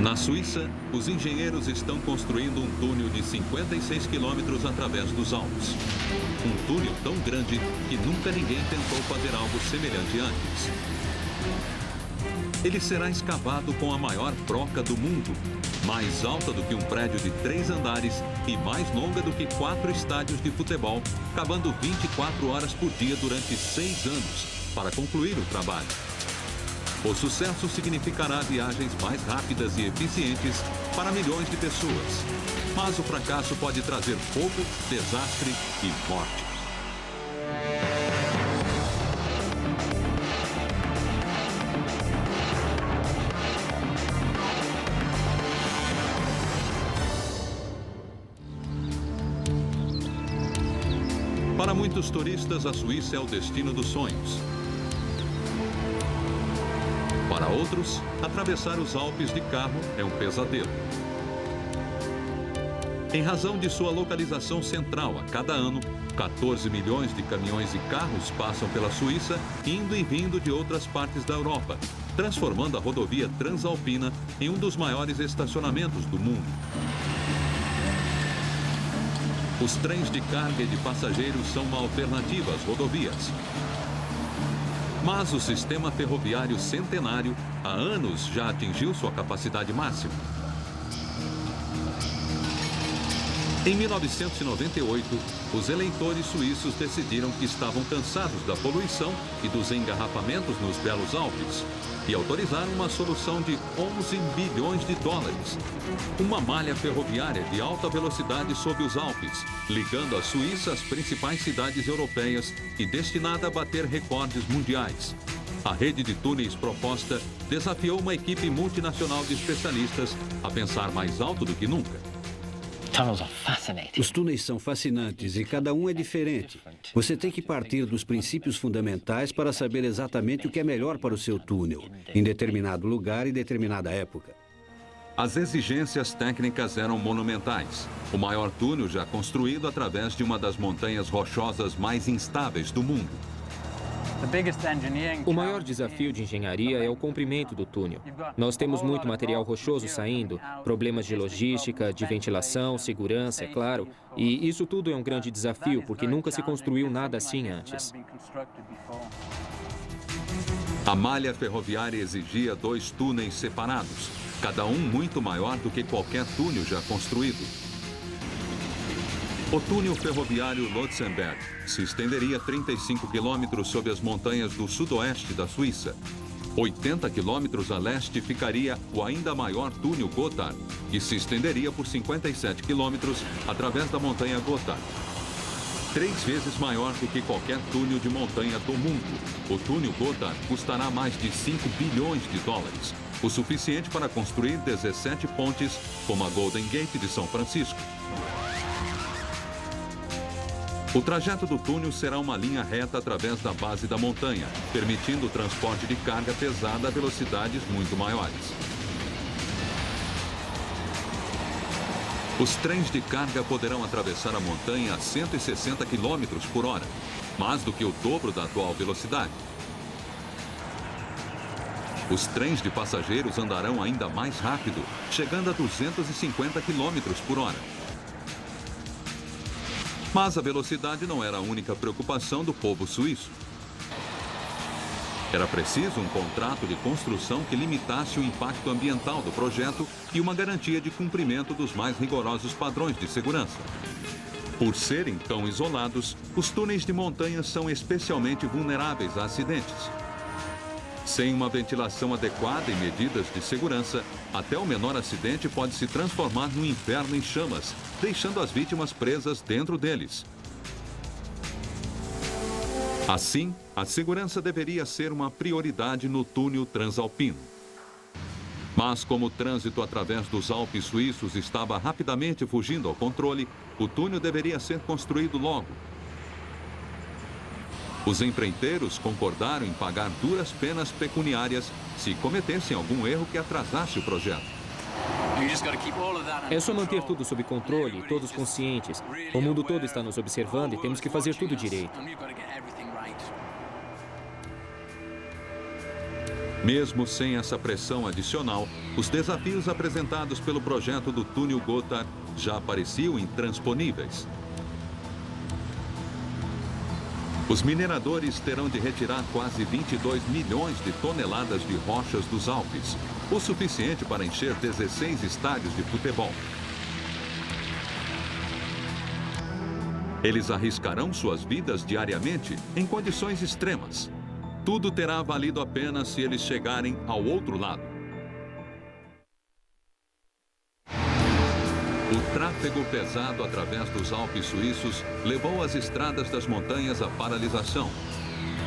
Na Suíça, os engenheiros estão construindo um túnel de 56 quilômetros através dos Alpes. Um túnel tão grande que nunca ninguém tentou fazer algo semelhante antes. Ele será escavado com a maior broca do mundo, mais alta do que um prédio de 3 andares e mais longa do que 4 estádios de futebol, cavando 24 horas por dia durante 6 anos, para concluir o trabalho. O sucesso significará viagens mais rápidas e eficientes para milhões de pessoas. Mas o fracasso pode trazer fogo, desastre e morte. Para muitos turistas, a Suíça é o destino dos sonhos. Para outros, atravessar os Alpes de carro é um pesadelo. Em razão de sua localização central, a cada ano, 14 milhões de caminhões e carros passam pela Suíça, indo e vindo de outras partes da Europa, transformando a rodovia Transalpina em um dos maiores estacionamentos do mundo. Os trens de carga e de passageiros são uma alternativa às rodovias. Mas o sistema ferroviário centenário, há anos, já atingiu sua capacidade máxima. Em 1998, os eleitores suíços decidiram que estavam cansados da poluição e dos engarrafamentos nos belos Alpes e autorizaram uma solução de 11 bilhões de dólares. Uma malha ferroviária de alta velocidade sob os Alpes, ligando a Suíça às principais cidades europeias e destinada a bater recordes mundiais. A rede de túneis proposta desafiou uma equipe multinacional de especialistas a pensar mais alto do que nunca. Os túneis são fascinantes e cada um é diferente. Você tem que partir dos princípios fundamentais para saber exatamente o que é melhor para o seu túnel, em determinado lugar e determinada época. As exigências técnicas eram monumentais. O maior túnel já construído através de uma das montanhas rochosas mais instáveis do mundo. O maior desafio de engenharia é o comprimento do túnel. Nós temos muito material rochoso saindo, problemas de logística, de ventilação, segurança, é claro. E isso tudo é um grande desafio, porque nunca se construiu nada assim antes. A malha ferroviária exigia 2 túneis separados, cada um muito maior do que qualquer túnel já construído. O túnel ferroviário Lotsenberg se estenderia 35 quilômetros sob as montanhas do sudoeste da Suíça. 80 quilômetros a leste ficaria o ainda maior túnel Gotthard, que se estenderia por 57 quilômetros através da montanha Gotthard. 3 vezes maior do que qualquer túnel de montanha do mundo. O túnel Gotthard custará mais de 5 bilhões de dólares, o suficiente para construir 17 pontes, como a Golden Gate de São Francisco. O trajeto do túnel será uma linha reta através da base da montanha, permitindo o transporte de carga pesada a velocidades muito maiores. Os trens de carga poderão atravessar a montanha a 160 km por hora, mais do que o dobro da atual velocidade. Os trens de passageiros andarão ainda mais rápido, chegando a 250 km por hora. Mas a velocidade não era a única preocupação do povo suíço. Era preciso um contrato de construção que limitasse o impacto ambiental do projeto e uma garantia de cumprimento dos mais rigorosos padrões de segurança. Por serem tão isolados, os túneis de montanha são especialmente vulneráveis a acidentes. Sem uma ventilação adequada e medidas de segurança, até o menor acidente pode se transformar num inferno em chamas, deixando as vítimas presas dentro deles. Assim, a segurança deveria ser uma prioridade no túnel transalpino. Mas como o trânsito através dos Alpes suíços estava rapidamente fugindo ao controle, o túnel deveria ser construído logo. Os empreiteiros concordaram em pagar duras penas pecuniárias se cometessem algum erro que atrasasse o projeto. É só manter tudo sob controle e todos conscientes. O mundo todo está nos observando e temos que fazer tudo direito. Mesmo sem essa pressão adicional, os desafios apresentados pelo projeto do túnel Gotthard já pareciam intransponíveis. Os mineradores terão de retirar quase 22 milhões de toneladas de rochas dos Alpes, o suficiente para encher 16 estádios de futebol. Eles arriscarão suas vidas diariamente em condições extremas. Tudo terá valido a pena se eles chegarem ao outro lado. O tráfego pesado através dos Alpes suíços levou as estradas das montanhas à paralisação.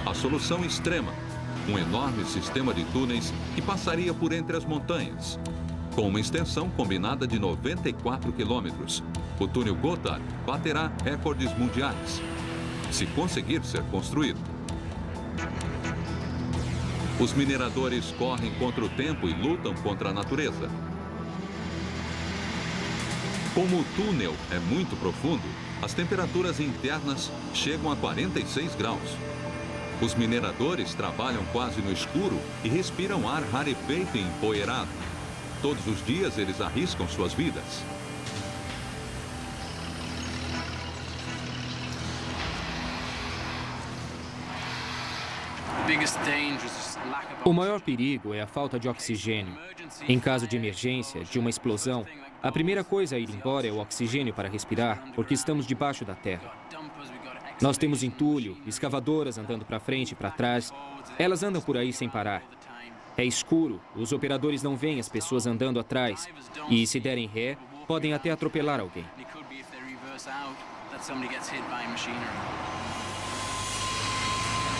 A solução extrema, um enorme sistema de túneis que passaria por entre as montanhas. Com uma extensão combinada de 94 quilômetros, o túnel Gotthard baterá recordes mundiais, se conseguir ser construído. Os mineradores correm contra o tempo e lutam contra a natureza. Como o túnel é muito profundo, as temperaturas internas chegam a 46 graus. Os mineradores trabalham quase no escuro e respiram ar rarefeito e empoeirado. Todos os dias eles arriscam suas vidas. O maior perigo é a falta de oxigênio. Em caso de emergência, de uma explosão, a primeira coisa a ir embora é o oxigênio para respirar, porque estamos debaixo da terra. Nós temos entulho, escavadoras andando para frente e para trás. Elas andam por aí sem parar. É escuro, os operadores não veem as pessoas andando atrás. E se derem ré, podem até atropelar alguém.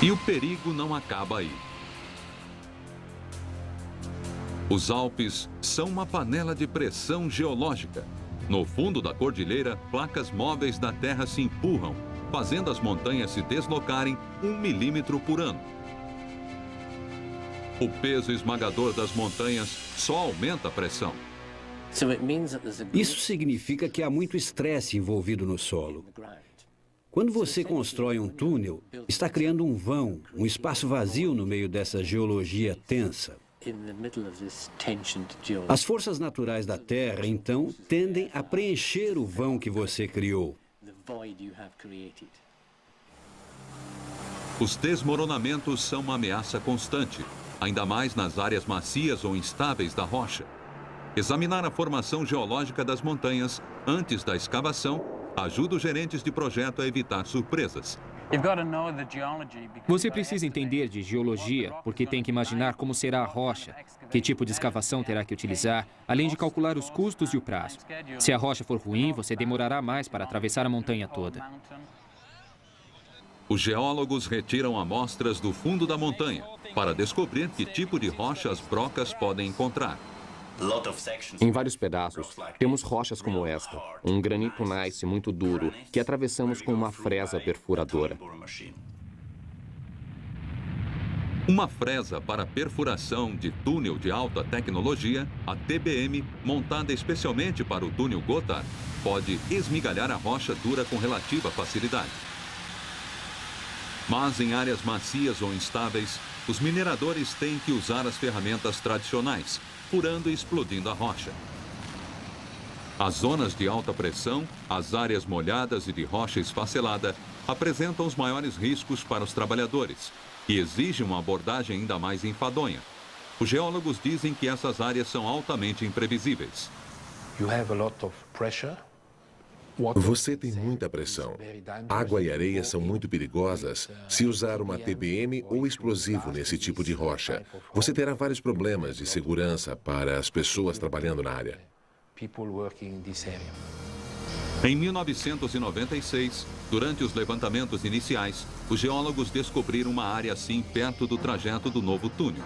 E o perigo não acaba aí. Os Alpes são uma panela de pressão geológica. No fundo da cordilheira, placas móveis da Terra se empurram, fazendo as montanhas se deslocarem 1 milímetro por ano. O peso esmagador das montanhas só aumenta a pressão. Isso significa que há muito estresse envolvido no solo. Quando você constrói um túnel, está criando um vão, um espaço vazio no meio dessa geologia tensa. As forças naturais da Terra, então, tendem a preencher o vão que você criou. Os desmoronamentos são uma ameaça constante, ainda mais nas áreas macias ou instáveis da rocha. Examinar a formação geológica das montanhas antes da escavação ajuda os gerentes de projeto a evitar surpresas. Você precisa entender de geologia, porque tem que imaginar como será a rocha, que tipo de escavação terá que utilizar, além de calcular os custos e o prazo. Se a rocha for ruim, você demorará mais para atravessar a montanha toda. Os geólogos retiram amostras do fundo da montanha para descobrir que tipo de rocha as brocas podem encontrar. Em vários pedaços, temos rochas como esta, um granito gneiss muito duro, que atravessamos com uma fresa perfuradora. Uma fresa para perfuração de túnel de alta tecnologia, a TBM, montada especialmente para o túnel Gotthard, pode esmigalhar a rocha dura com relativa facilidade. Mas em áreas macias ou instáveis, os mineradores têm que usar as ferramentas tradicionais, furando e explodindo a rocha. As zonas de alta pressão, as áreas molhadas e de rocha esfacelada apresentam os maiores riscos para os trabalhadores e exigem uma abordagem ainda mais enfadonha. Os geólogos dizem que essas áreas são altamente imprevisíveis. Você tem muita pressão. Água e areia são muito perigosas se usar uma TBM ou explosivo nesse tipo de rocha. Você terá vários problemas de segurança para as pessoas trabalhando na área. Em 1996, durante os levantamentos iniciais, os geólogos descobriram uma área assim perto do trajeto do novo túnel.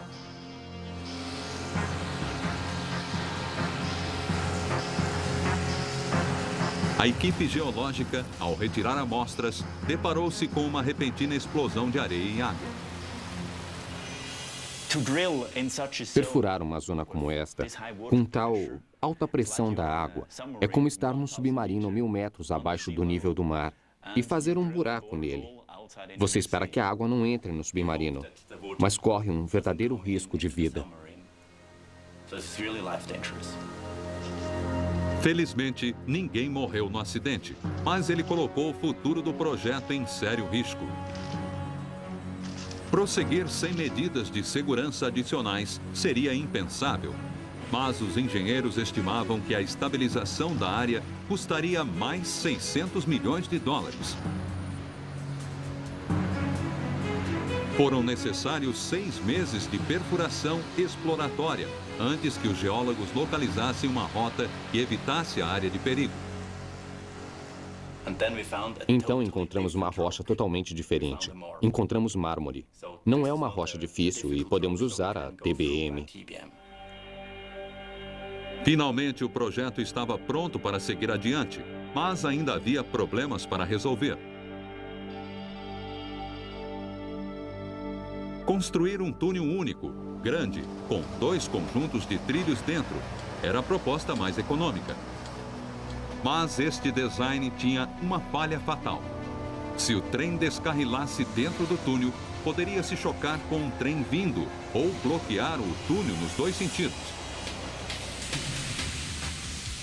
A equipe geológica, ao retirar amostras, deparou-se com uma repentina explosão de areia e água. Perfurar uma zona como esta, com tal alta pressão da água, é como estar num submarino 1000 metros abaixo do nível do mar e fazer um buraco nele. Você espera que a água não entre no submarino, mas corre um verdadeiro risco de vida. Felizmente, ninguém morreu no acidente, mas ele colocou o futuro do projeto em sério risco. Prosseguir sem medidas de segurança adicionais seria impensável, mas os engenheiros estimavam que a estabilização da área custaria mais 600 milhões de dólares. Foram necessários 6 meses de perfuração exploratória antes que os geólogos localizassem uma rota que evitasse a área de perigo. Então encontramos uma rocha totalmente diferente. Encontramos mármore. Não é uma rocha difícil e podemos usar a TBM. Finalmente, o projeto estava pronto para seguir adiante, mas ainda havia problemas para resolver. Construir um túnel único, grande, com 2 conjuntos de trilhos dentro, era a proposta mais econômica. Mas este design tinha uma falha fatal. Se o trem descarrilasse dentro do túnel, poderia se chocar com um trem vindo ou bloquear o túnel nos 2 sentidos.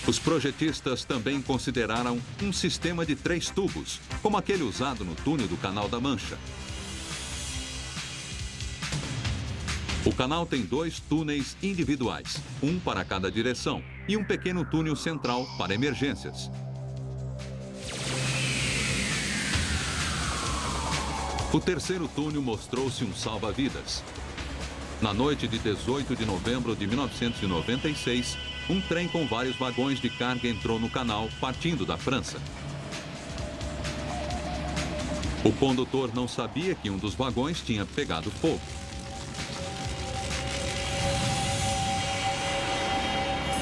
Os projetistas também consideraram um sistema de 3 tubos, como aquele usado no túnel do Canal da Mancha. O canal tem 2 túneis individuais, um para cada direção, e um pequeno túnel central para emergências. O terceiro túnel mostrou-se um salva-vidas. Na noite de 18 de novembro de 1996, um trem com vários vagões de carga entrou no canal, partindo da França. O condutor não sabia que um dos vagões tinha pegado fogo.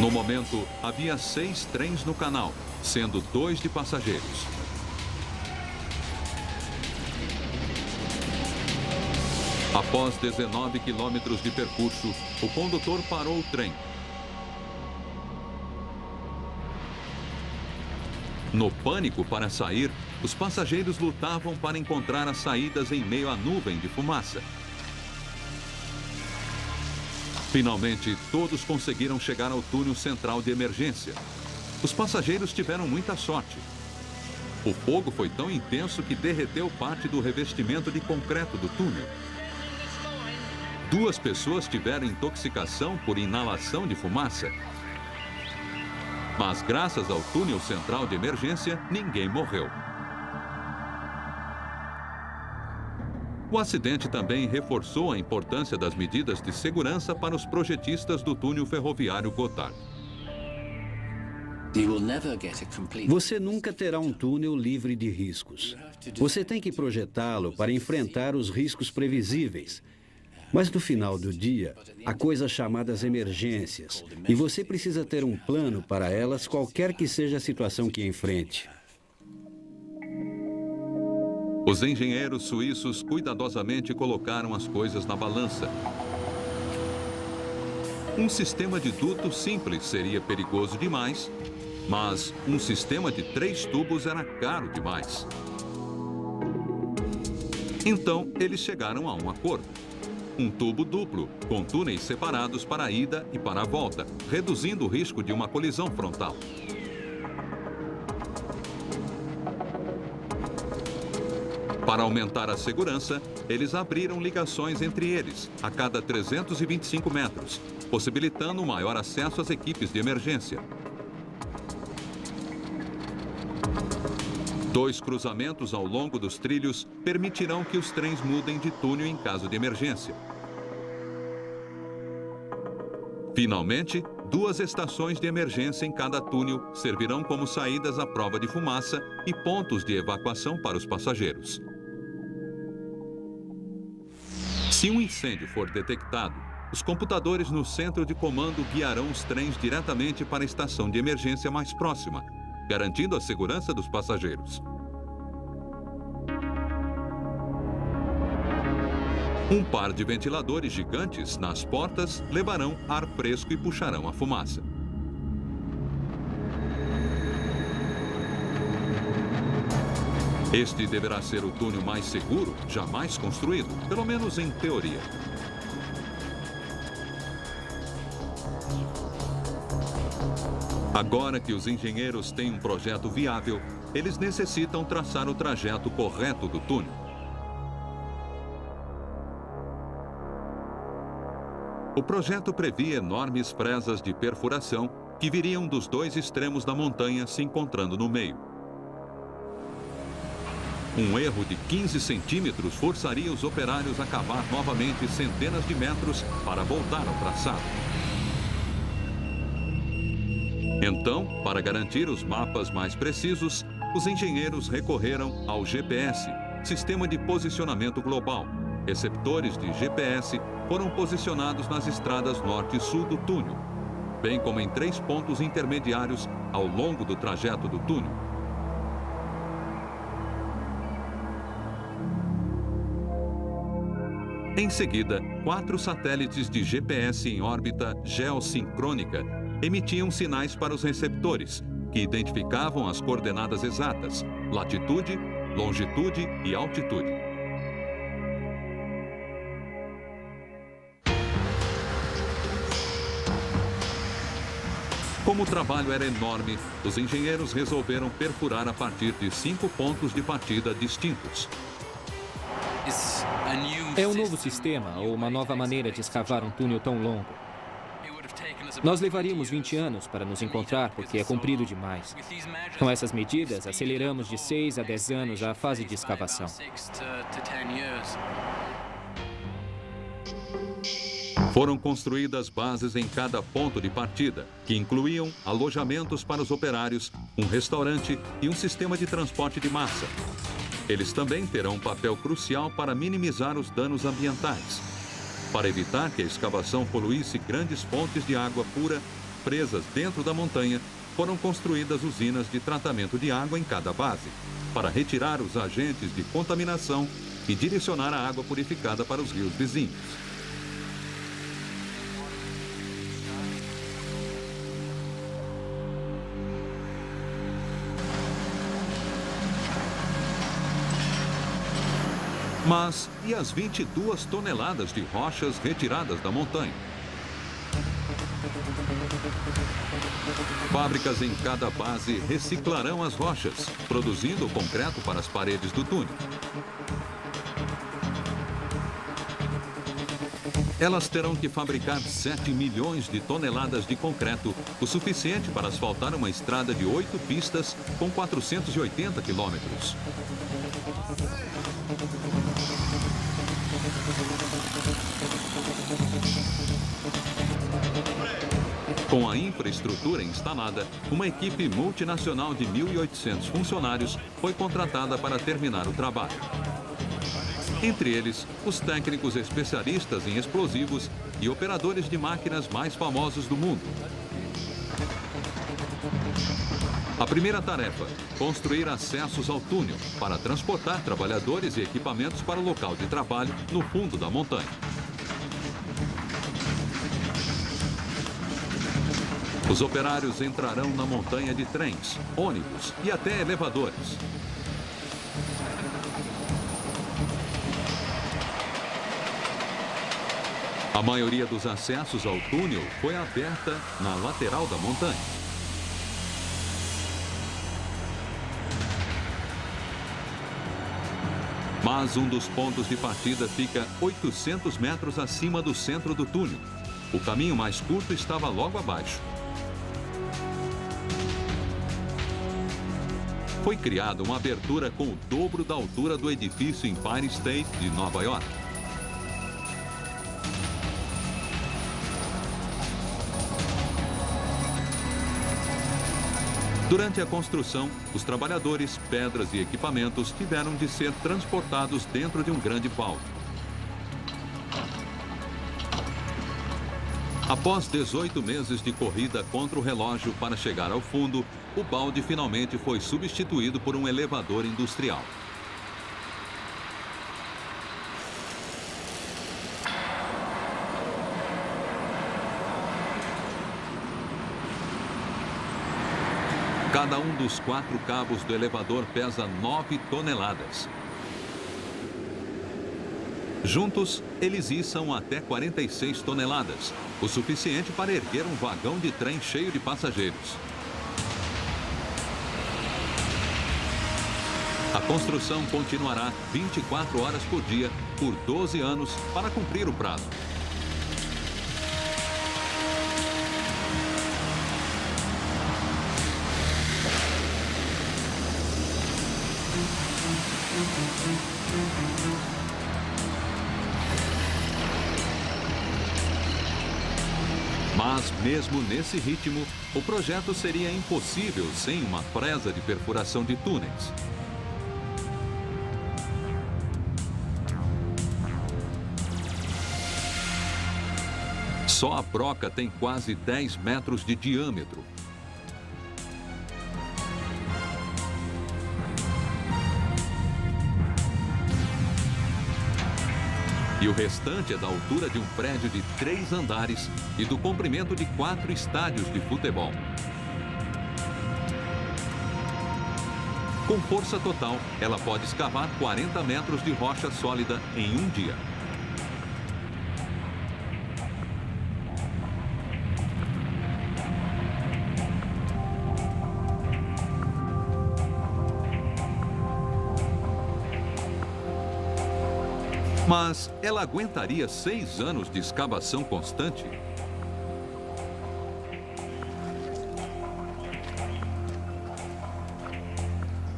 No momento, havia 6 trens no canal, sendo 2 de passageiros. Após 19 quilômetros de percurso, o condutor parou o trem. No pânico para sair, os passageiros lutavam para encontrar as saídas em meio à nuvem de fumaça. Finalmente, todos conseguiram chegar ao túnel central de emergência. Os passageiros tiveram muita sorte. O fogo foi tão intenso que derreteu parte do revestimento de concreto do túnel. 2 pessoas tiveram intoxicação por inalação de fumaça. Mas, graças ao túnel central de emergência, ninguém morreu. O acidente também reforçou a importância das medidas de segurança para os projetistas do túnel ferroviário Gotthard. Você nunca terá um túnel livre de riscos. Você tem que projetá-lo para enfrentar os riscos previsíveis. Mas no final do dia, há coisas chamadas emergências, e você precisa ter um plano para elas, qualquer que seja a situação que enfrente. Os engenheiros suíços cuidadosamente colocaram as coisas na balança. Um sistema de duto simples seria perigoso demais, mas um sistema de 3 tubos era caro demais. Então, eles chegaram a um acordo. Um tubo duplo, com túneis separados para a ida e para a volta, reduzindo o risco de uma colisão frontal. Para aumentar a segurança, eles abriram ligações entre eles, a cada 325 metros, possibilitando um maior acesso às equipes de emergência. 2 cruzamentos ao longo dos trilhos permitirão que os trens mudem de túnel em caso de emergência. Finalmente, 2 estações de emergência em cada túnel servirão como saídas à prova de fumaça e pontos de evacuação para os passageiros. Se um incêndio for detectado, os computadores no centro de comando guiarão os trens diretamente para a estação de emergência mais próxima, garantindo a segurança dos passageiros. Um par de ventiladores gigantes nas portas levarão ar fresco e puxarão a fumaça. Este deverá ser o túnel mais seguro jamais construído, pelo menos em teoria. Agora que os engenheiros têm um projeto viável, eles necessitam traçar o trajeto correto do túnel. O projeto previa enormes presas de perfuração que viriam dos dois extremos da montanha se encontrando no meio. Um erro de 15 centímetros forçaria os operários a cavar novamente centenas de metros para voltar ao traçado. Então, para garantir os mapas mais precisos, os engenheiros recorreram ao GPS, Sistema de Posicionamento Global. Receptores de GPS foram posicionados nas estradas norte e sul do túnel, bem como em 3 pontos intermediários ao longo do trajeto do túnel. Em seguida, 4 satélites de GPS em órbita geossincrônica emitiam sinais para os receptores, que identificavam as coordenadas exatas, latitude, longitude e altitude. Como o trabalho era enorme, os engenheiros resolveram perfurar a partir de 5 pontos de partida distintos. É um novo sistema ou uma nova maneira de escavar um túnel tão longo. Nós levaríamos 20 anos para nos encontrar porque é comprido demais. Com essas medidas, aceleramos de 6 a 10 anos a fase de escavação. Foram construídas bases em cada ponto de partida, que incluíam alojamentos para os operários, um restaurante e um sistema de transporte de massa. Eles também terão um papel crucial para minimizar os danos ambientais. Para evitar que a escavação poluísse grandes fontes de água pura presas dentro da montanha, foram construídas usinas de tratamento de água em cada base, para retirar os agentes de contaminação e direcionar a água purificada para os rios vizinhos. Mas e as 22 toneladas de rochas retiradas da montanha? Fábricas em cada base reciclarão as rochas, produzindo o concreto para as paredes do túnel. Elas terão que fabricar 7 milhões de toneladas de concreto, o suficiente para asfaltar uma estrada de 8 pistas com 480 quilômetros. Com a infraestrutura instalada, uma equipe multinacional de 1.800 funcionários foi contratada para terminar o trabalho. Entre eles, os técnicos especialistas em explosivos e operadores de máquinas mais famosos do mundo. A primeira tarefa, construir acessos ao túnel para transportar trabalhadores e equipamentos para o local de trabalho no fundo da montanha. Os operários entrarão na montanha de trens, ônibus e até elevadores. A maioria dos acessos ao túnel foi aberta na lateral da montanha. Mas um dos pontos de partida fica 800 metros acima do centro do túnel. O caminho mais curto estava logo abaixo. Foi criada uma abertura com o dobro da altura do edifício Empire State de Nova York. Durante a construção, os trabalhadores, pedras e equipamentos tiveram de ser transportados dentro de um grande balde. Após 18 meses de corrida contra o relógio para chegar ao fundo, o balde finalmente foi substituído por um elevador industrial. Cada um dos 4 cabos do elevador pesa 9 toneladas. Juntos, eles içam até 46 toneladas, o suficiente para erguer um vagão de trem cheio de passageiros. A construção continuará 24 horas por dia, por 12 anos, para cumprir o prazo. Mas, mesmo nesse ritmo, o projeto seria impossível sem uma fresa de perfuração de túneis. Só a broca tem quase 10 metros de diâmetro. E o restante é da altura de um prédio de 3 andares e do comprimento de 4 estádios de futebol. Com força total, ela pode escavar 40 metros de rocha sólida em um dia. Mas ela aguentaria 6 anos de escavação constante?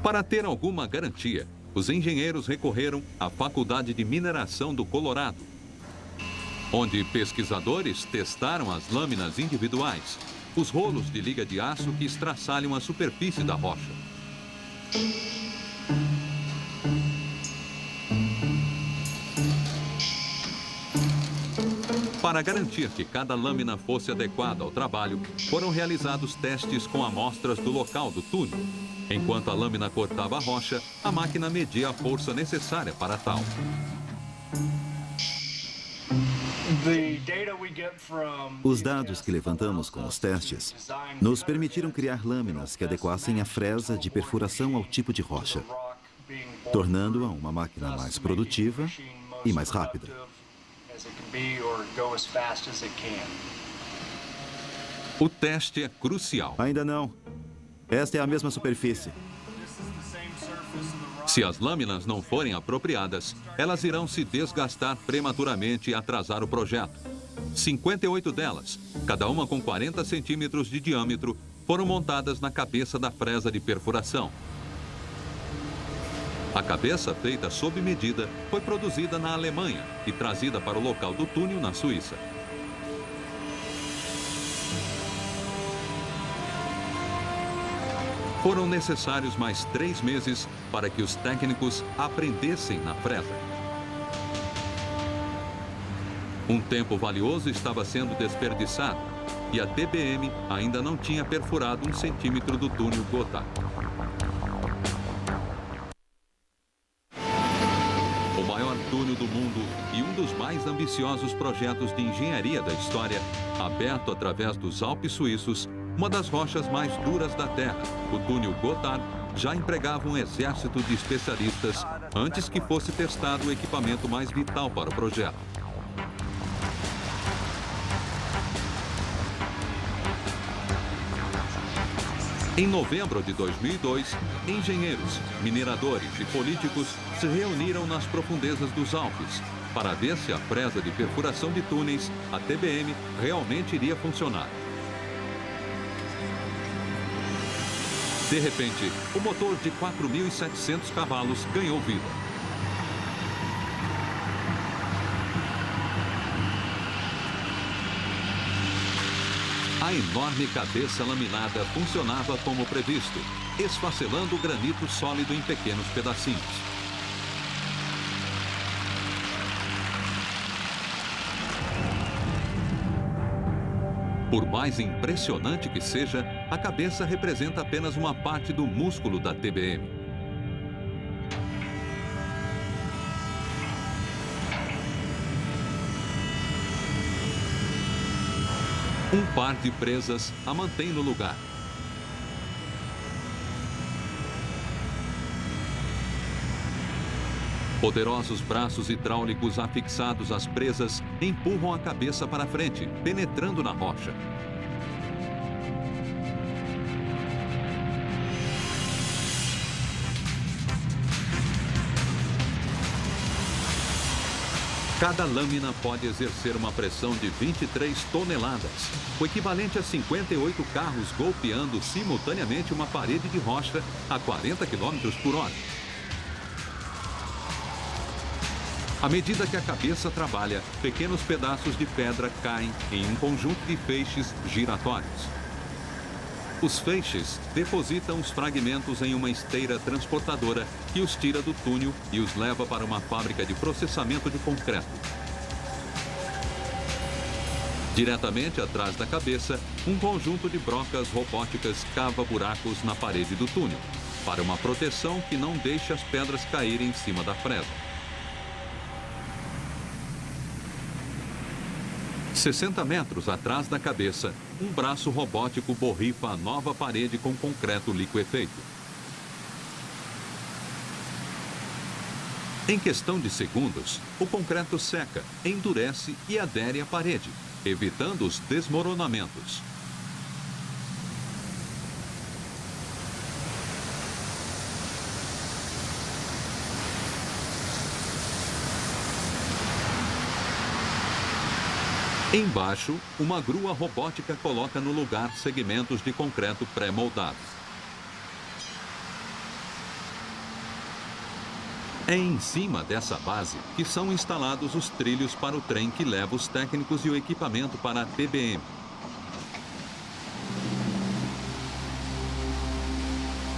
Para ter alguma garantia, os engenheiros recorreram à Faculdade de Mineração do Colorado, onde pesquisadores testaram as lâminas individuais, os rolos de liga de aço que estraçalham a superfície da rocha. Para garantir que cada lâmina fosse adequada ao trabalho, foram realizados testes com amostras do local do túnel. Enquanto a lâmina cortava a rocha, a máquina media a força necessária para tal. Os dados que levantamos com os testes nos permitiram criar lâminas que adequassem a fresa de perfuração ao tipo de rocha, tornando-a uma máquina mais produtiva e mais rápida. O teste é crucial. Ainda não. Esta é a mesma superfície. Se as lâminas não forem apropriadas, elas irão se desgastar prematuramente e atrasar o projeto. 58 delas, cada uma com 40 centímetros de diâmetro, foram montadas na cabeça da fresa de perfuração. A cabeça, feita sob medida, foi produzida na Alemanha e trazida para o local do túnel na Suíça. Foram necessários mais 3 meses para que os técnicos aprendessem na fresa. Um tempo valioso estava sendo desperdiçado e a TBM ainda não tinha perfurado 1 centímetro do túnel Gotthard. O maior túnel do mundo e um dos mais ambiciosos projetos de engenharia da história, aberto através dos Alpes suíços, uma das rochas mais duras da Terra, o túnel Gotthard, já empregava um exército de especialistas antes que fosse testado o equipamento mais vital para o projeto. Em novembro de 2002, engenheiros, mineradores e políticos se reuniram nas profundezas dos Alpes para ver se a fresa de perfuração de túneis, a TBM, realmente iria funcionar. De repente, o motor de 4.700 cavalos ganhou vida. A enorme cabeça laminada funcionava como previsto, esfacelando o granito sólido em pequenos pedacinhos. Por mais impressionante que seja, a cabeça representa apenas uma parte do músculo da TBM. Um par de presas a mantém no lugar. Poderosos braços hidráulicos afixados às presas empurram a cabeça para frente, penetrando na rocha. Cada lâmina pode exercer uma pressão de 23 toneladas, o equivalente a 58 carros golpeando simultaneamente uma parede de rocha a 40 km por hora. À medida que a cabeça trabalha, pequenos pedaços de pedra caem em um conjunto de feixes giratórios. Os feixes depositam os fragmentos em uma esteira transportadora que os tira do túnel e os leva para uma fábrica de processamento de concreto. Diretamente atrás da cabeça, um conjunto de brocas robóticas cava buracos na parede do túnel, para uma proteção que não deixe as pedras caírem em cima da fresa. 60 metros atrás da cabeça, um braço robótico borrifa a nova parede com concreto liquefeito. Em questão de segundos, o concreto seca, endurece e adere à parede, evitando os desmoronamentos. Embaixo, uma grua robótica coloca no lugar segmentos de concreto pré-moldados. É em cima dessa base que são instalados os trilhos para o trem que leva os técnicos e o equipamento para a TBM.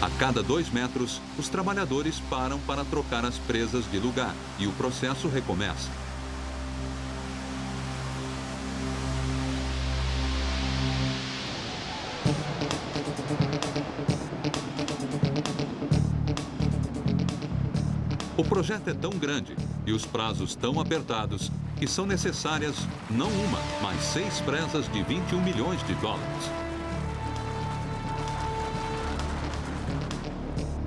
A cada 2 metros, os trabalhadores param para trocar as presas de lugar e o processo recomeça. O projeto é tão grande e os prazos tão apertados que são necessárias não uma, mas 6 presas de 21 milhões de dólares.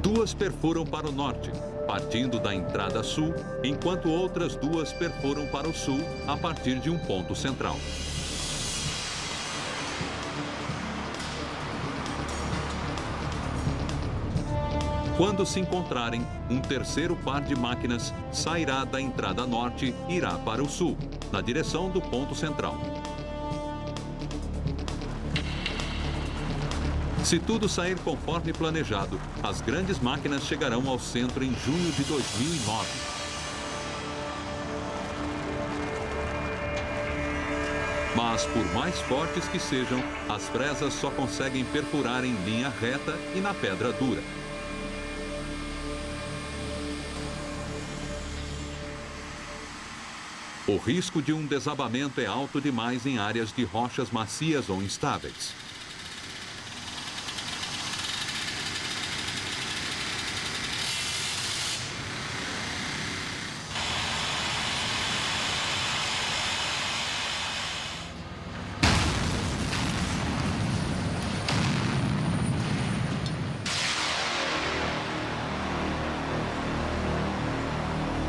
2 perfuram para o norte, partindo da entrada sul, enquanto outras 2 perfuram para o sul a partir de um ponto central. Quando se encontrarem, um terceiro par de máquinas sairá da entrada norte e irá para o sul, na direção do ponto central. Se tudo sair conforme planejado, as grandes máquinas chegarão ao centro em junho de 2009. Mas, por mais fortes que sejam, as fresas só conseguem perfurar em linha reta e na pedra dura. O risco de um desabamento é alto demais em áreas de rochas macias ou instáveis.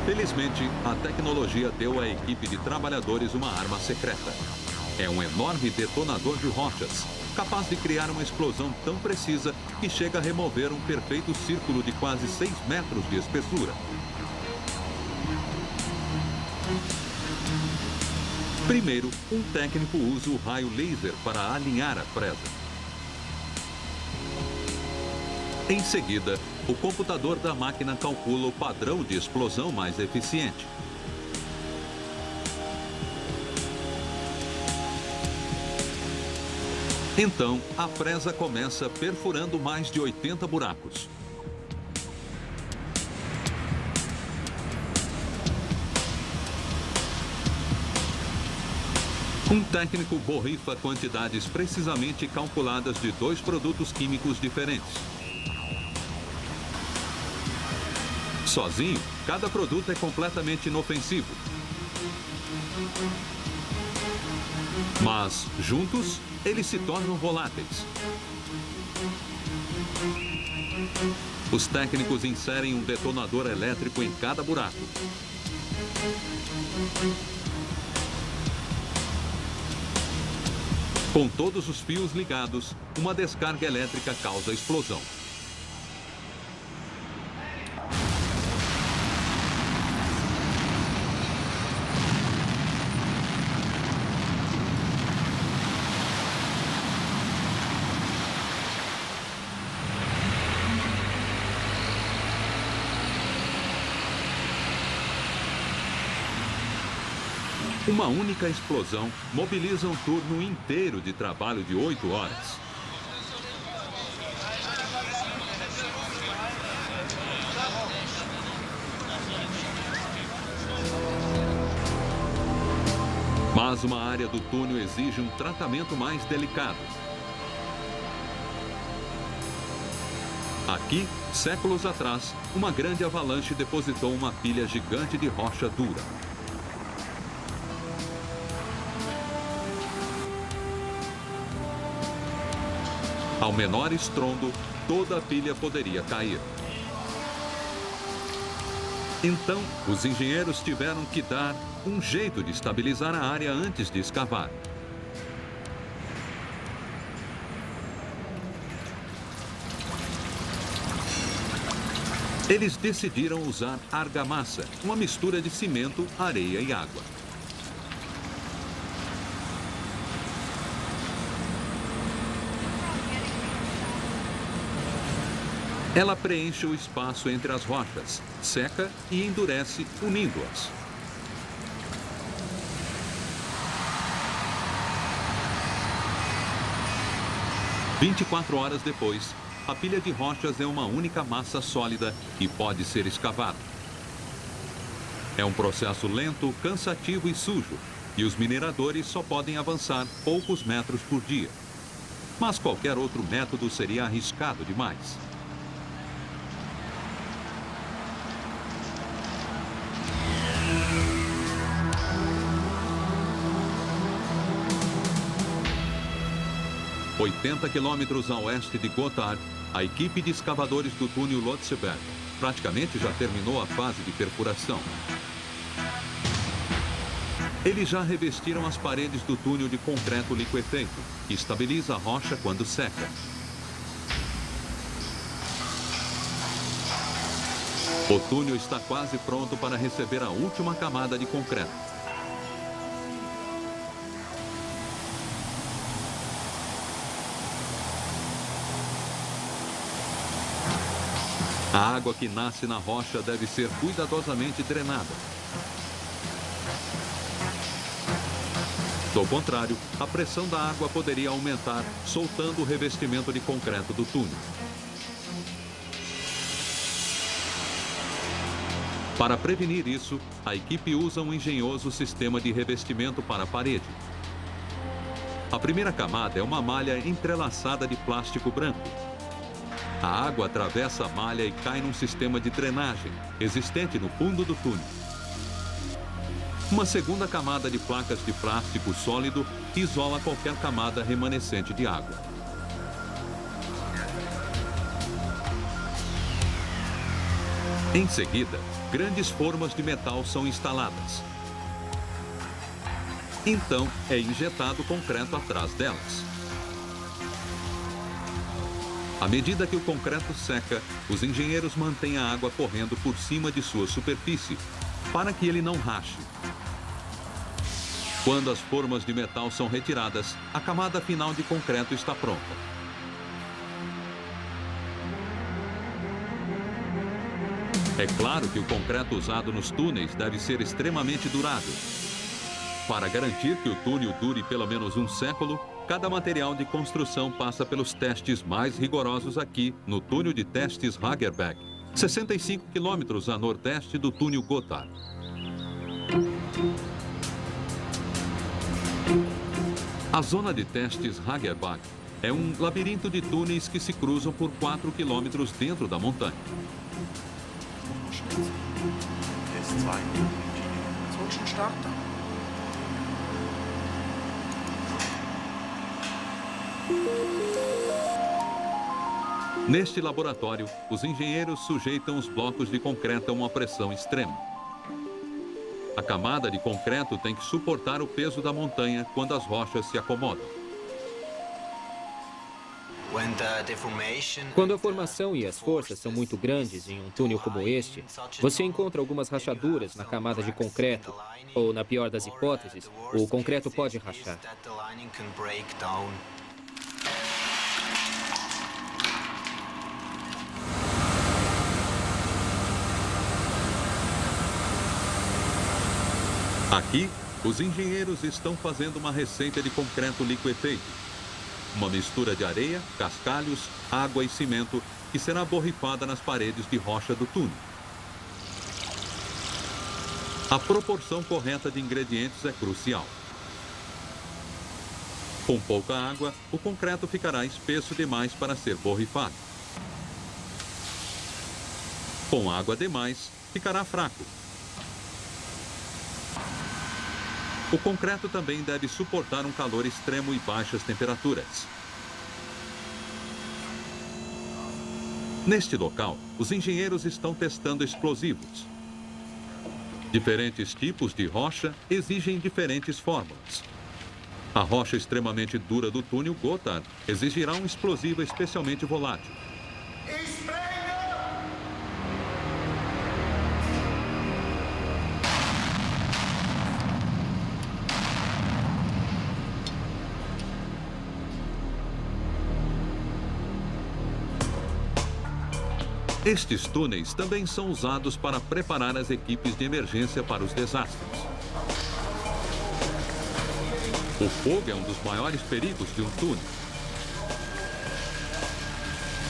Felizmente, a tecnologia deu à equipe de trabalhadores uma arma secreta. É um enorme detonador de rochas, capaz de criar uma explosão tão precisa que chega a remover um perfeito círculo de quase 6 metros de espessura. Primeiro, um técnico usa o raio laser para alinhar a fresa. Em seguida, o computador da máquina calcula o padrão de explosão mais eficiente. Então, a fresa começa perfurando mais de 80 buracos. Um técnico borrifa quantidades precisamente calculadas de 2 produtos químicos diferentes. Sozinho, cada produto é completamente inofensivo. Mas, juntos, eles se tornam voláteis. Os técnicos inserem um detonador elétrico em cada buraco. Com todos os fios ligados, uma descarga elétrica causa explosão. Uma única explosão mobiliza um turno inteiro de trabalho de 8 horas. Mas uma área do túnel exige um tratamento mais delicado. Aqui, séculos atrás, uma grande avalanche depositou uma pilha gigante de rocha dura. Ao menor estrondo, toda a pilha poderia cair. Então, os engenheiros tiveram que dar um jeito de estabilizar a área antes de escavar. Eles decidiram usar argamassa, uma mistura de cimento, areia e água. Ela preenche o espaço entre as rochas, seca e endurece, unindo-as. – 24 horas depois, a pilha de rochas é uma única massa sólida e pode ser escavada. É um processo lento, cansativo e sujo, e os mineradores só podem avançar poucos metros por dia. Mas qualquer outro método seria arriscado demais. – 80 quilômetros a oeste de Gotthard, a equipe de escavadores do túnel Lotseberg praticamente já terminou a fase de perfuração. Eles já revestiram as paredes do túnel de concreto liquefeito, que estabiliza a rocha quando seca. O túnel está quase pronto para receber a última camada de concreto. A água que nasce na rocha deve ser cuidadosamente drenada. Do contrário, a pressão da água poderia aumentar, soltando o revestimento de concreto do túnel. Para prevenir isso, a equipe usa um engenhoso sistema de revestimento para a parede. A primeira camada é uma malha entrelaçada de plástico branco. A água atravessa a malha e cai num sistema de drenagem existente no fundo do túnel. Uma segunda camada de placas de plástico sólido isola qualquer camada remanescente de água. Em seguida, grandes formas de metal são instaladas. Então, é injetado concreto atrás delas. À medida que o concreto seca, os engenheiros mantêm a água correndo por cima de sua superfície, para que ele não rache. Quando as formas de metal são retiradas, a camada final de concreto está pronta. É claro que o concreto usado nos túneis deve ser extremamente durável. Para garantir que o túnel dure pelo menos um século, cada material de construção passa pelos testes mais rigorosos aqui, no túnel de testes Hagerbeck, 65 quilômetros a nordeste do túnel Gotthard. A zona de testes Hagerbach é um labirinto de túneis que se cruzam por 4 quilômetros dentro da montanha. Neste laboratório, os engenheiros sujeitam os blocos de concreto a uma pressão extrema. A camada de concreto tem que suportar o peso da montanha quando as rochas se acomodam. Quando a formação e as forças são muito grandes em um túnel como este, você encontra algumas rachaduras na camada de concreto, ou, na pior das hipóteses, o concreto pode rachar. Aqui, os engenheiros estão fazendo uma receita de concreto liquefeito. Uma mistura de areia, cascalhos, água e cimento que será borrifada nas paredes de rocha do túnel. A proporção correta de ingredientes é crucial. Com pouca água, o concreto ficará espesso demais para ser borrifado. Com água demais, ficará fraco. O concreto também deve suportar um calor extremo e baixas temperaturas. Neste local, os engenheiros estão testando explosivos. Diferentes tipos de rocha exigem diferentes fórmulas. A rocha extremamente dura do túnel Gotthard exigirá um explosivo especialmente volátil. Estes túneis também são usados para preparar as equipes de emergência para os desastres. O fogo é um dos maiores perigos de um túnel.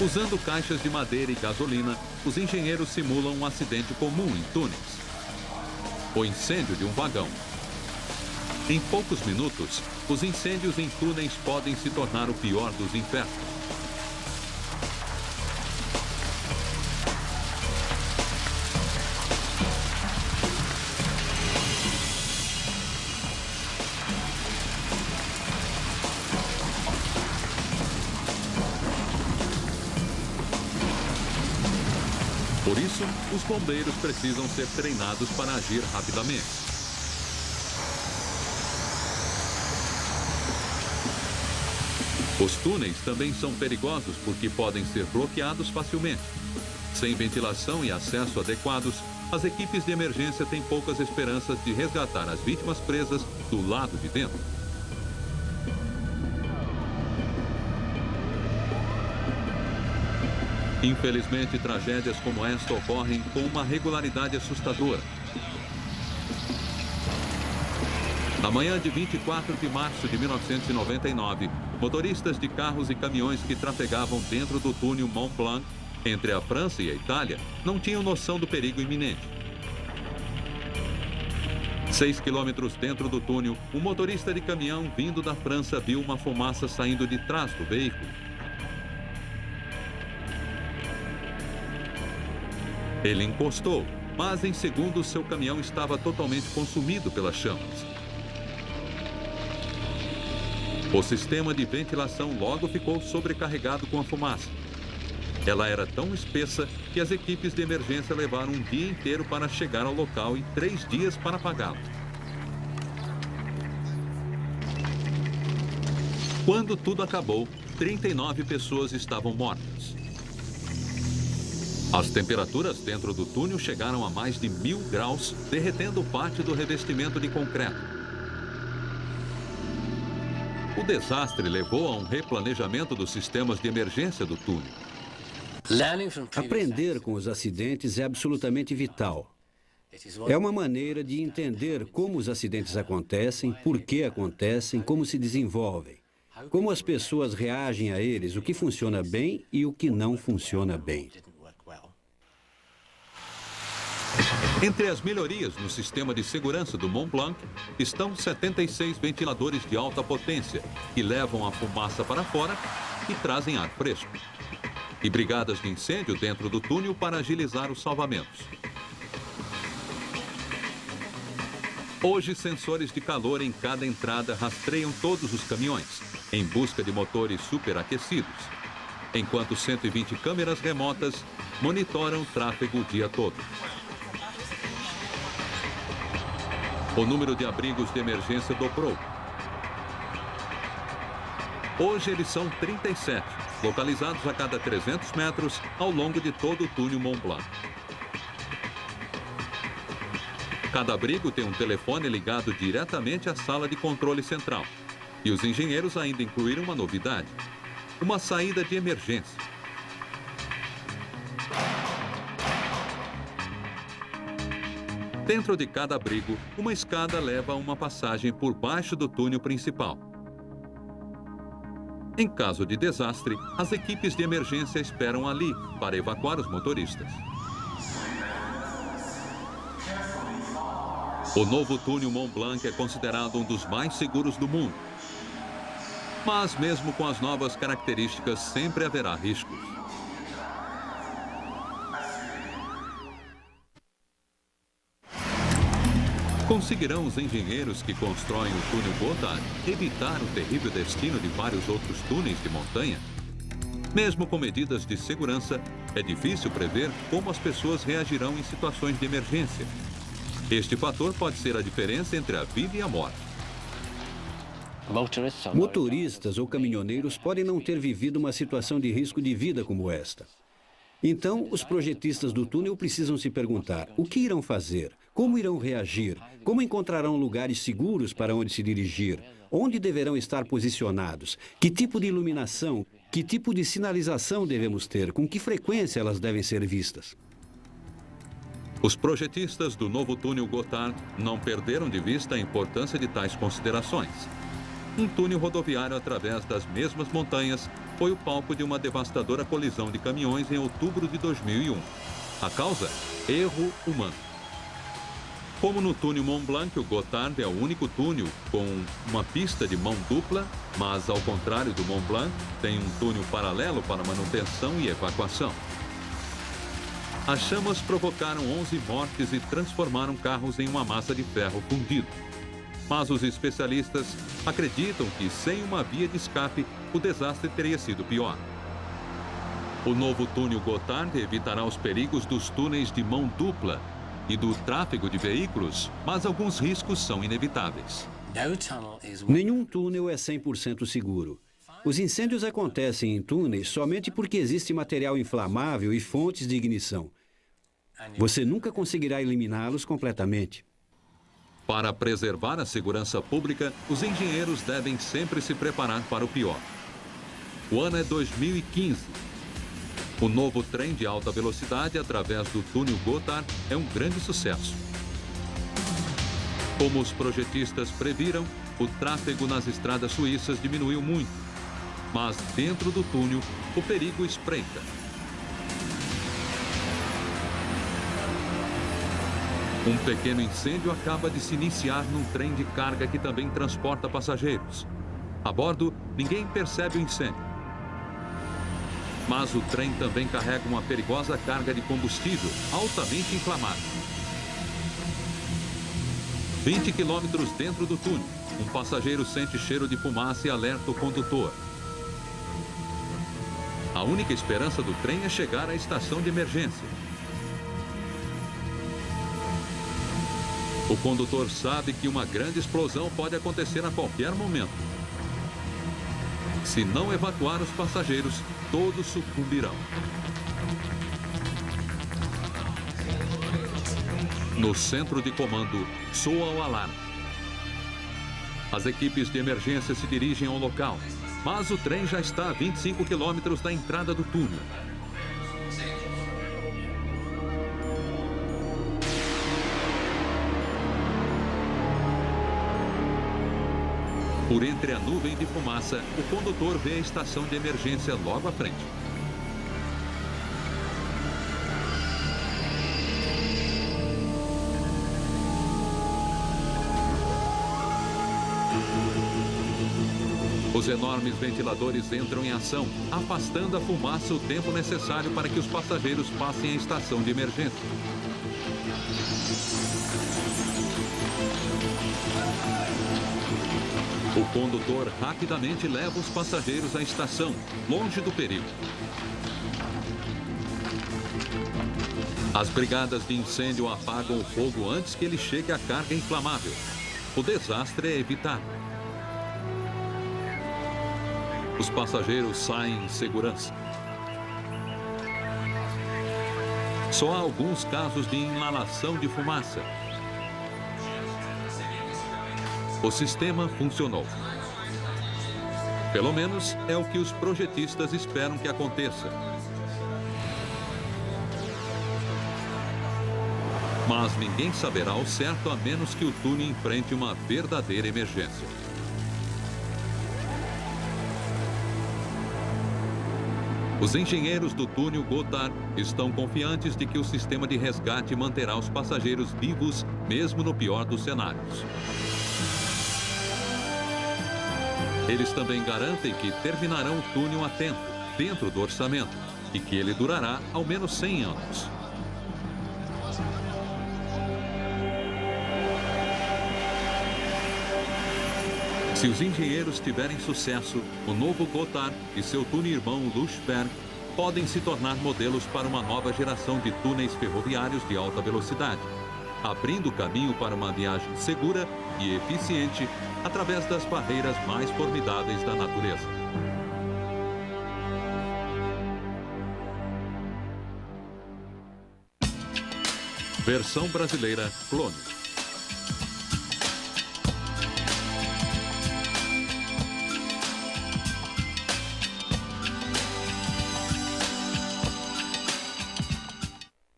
Usando caixas de madeira e gasolina, os engenheiros simulam um acidente comum em túneis. O incêndio de um vagão. Em poucos minutos, os incêndios em túneis podem se tornar o pior dos infernos. Por isso, os bombeiros precisam ser treinados para agir rapidamente. Os túneis também são perigosos porque podem ser bloqueados facilmente. Sem ventilação e acesso adequados, as equipes de emergência têm poucas esperanças de resgatar as vítimas presas do lado de dentro. Infelizmente, tragédias como esta ocorrem com uma regularidade assustadora. Na manhã de 24 de março de 1999, motoristas de carros e caminhões que trafegavam dentro do túnel Mont Blanc, entre a França e a Itália, não tinham noção do perigo iminente. 6 quilômetros dentro do túnel, um motorista de caminhão vindo da França viu uma fumaça saindo de trás do veículo. Ele encostou, mas em segundos seu caminhão estava totalmente consumido pelas chamas. O sistema de ventilação logo ficou sobrecarregado com a fumaça. Ela era tão espessa que as equipes de emergência levaram um dia inteiro para chegar ao local e 3 dias para apagá-la. Quando tudo acabou, 39 pessoas estavam mortas. As temperaturas dentro do túnel chegaram a mais de 1000 graus, derretendo parte do revestimento de concreto. O desastre levou a um replanejamento dos sistemas de emergência do túnel. Aprender com os acidentes é absolutamente vital. É uma maneira de entender como os acidentes acontecem, por que acontecem, como se desenvolvem, como as pessoas reagem a eles, o que funciona bem e o que não funciona bem. Entre as melhorias no sistema de segurança do Mont Blanc estão 76 ventiladores de alta potência que levam a fumaça para fora e trazem ar fresco. E brigadas de incêndio dentro do túnel para agilizar os salvamentos. Hoje, sensores de calor em cada entrada rastreiam todos os caminhões, em busca de motores superaquecidos. enquanto 120 câmeras remotas monitoram o tráfego o dia todo. O número de abrigos de emergência dobrou. Hoje eles são 37, localizados a cada 300 metros ao longo de todo o túnel Mont Blanc. Cada abrigo tem um telefone ligado diretamente à sala de controle central. E os engenheiros ainda incluíram uma novidade: uma saída de emergência. Dentro de cada abrigo, uma escada leva a uma passagem por baixo do túnel principal. Em caso de desastre, as equipes de emergência esperam ali para evacuar os motoristas. O novo túnel Mont Blanc é considerado um dos mais seguros do mundo. Mas mesmo com as novas características, sempre haverá riscos. Conseguirão os engenheiros que constroem o túnel Gotthard evitar o terrível destino de vários outros túneis de montanha? Mesmo com medidas de segurança, é difícil prever como as pessoas reagirão em situações de emergência. Este fator pode ser a diferença entre a vida e a morte. Motoristas ou caminhoneiros podem não ter vivido uma situação de risco de vida como esta. Então, os projetistas do túnel precisam se perguntar: o que irão fazer? Como irão reagir? Como encontrarão lugares seguros para onde se dirigir? Onde deverão estar posicionados? Que tipo de iluminação? Que tipo de sinalização devemos ter? Com que frequência elas devem ser vistas? Os projetistas do novo túnel Gotthard não perderam de vista a importância de tais considerações. Um túnel rodoviário através das mesmas montanhas foi o palco de uma devastadora colisão de caminhões em outubro de 2001. A causa? Erro humano. Como no túnel Mont Blanc, o Gotthard é o único túnel com uma pista de mão dupla, mas ao contrário do Mont Blanc, tem um túnel paralelo para manutenção e evacuação. As chamas provocaram 11 mortes e transformaram carros em uma massa de ferro fundido. Mas os especialistas acreditam que sem uma via de escape, o desastre teria sido pior. O novo túnel Gotthard evitará os perigos dos túneis de mão dupla e do tráfego de veículos, mas alguns riscos são inevitáveis. Nenhum túnel é 100% seguro. Os incêndios acontecem em túneis somente porque existe material inflamável e fontes de ignição. Você nunca conseguirá eliminá-los completamente. Para preservar a segurança pública, os engenheiros devem sempre se preparar para o pior. O ano é 2015. O novo trem de alta velocidade através do túnel Gotthard é um grande sucesso. Como os projetistas previram, o tráfego nas estradas suíças diminuiu muito. Mas dentro do túnel, o perigo espreita. Um pequeno incêndio acaba de se iniciar num trem de carga que também transporta passageiros. A bordo, ninguém percebe o incêndio. Mas o trem também carrega uma perigosa carga de combustível altamente inflamável. 20 quilômetros dentro do túnel, um passageiro sente cheiro de fumaça e alerta o condutor. A única esperança do trem é chegar à estação de emergência. O condutor sabe que uma grande explosão pode acontecer a qualquer momento. Se não evacuar os passageiros, todos sucumbirão. No centro de comando, soa o alarme. As equipes de emergência se dirigem ao local, mas o trem já está a 25 quilômetros da entrada do túnel. Por entre a nuvem de fumaça, o condutor vê a estação de emergência logo à frente. Os enormes ventiladores entram em ação, afastando a fumaça o tempo necessário para que os passageiros passem à estação de emergência. O condutor rapidamente leva os passageiros à estação, longe do perigo. As brigadas de incêndio apagam o fogo antes que ele chegue à carga inflamável. O desastre é evitado. Os passageiros saem em segurança. Só há alguns casos de inalação de fumaça. O sistema funcionou. Pelo menos é o que os projetistas esperam que aconteça. Mas ninguém saberá ao certo a menos que o túnel enfrente uma verdadeira emergência. Os engenheiros do túnel Gotthard estão confiantes de que o sistema de resgate manterá os passageiros vivos, mesmo no pior dos cenários. Eles também garantem que terminarão o túnel a tempo, dentro do orçamento, e que ele durará ao menos 100 anos. Se os engenheiros tiverem sucesso, o novo Gotthard e seu túnel irmão Löschberg podem se tornar modelos para uma nova geração de túneis ferroviários de alta velocidade, abrindo caminho para uma viagem segura e eficiente através das barreiras mais formidáveis da natureza. Versão brasileira Clone.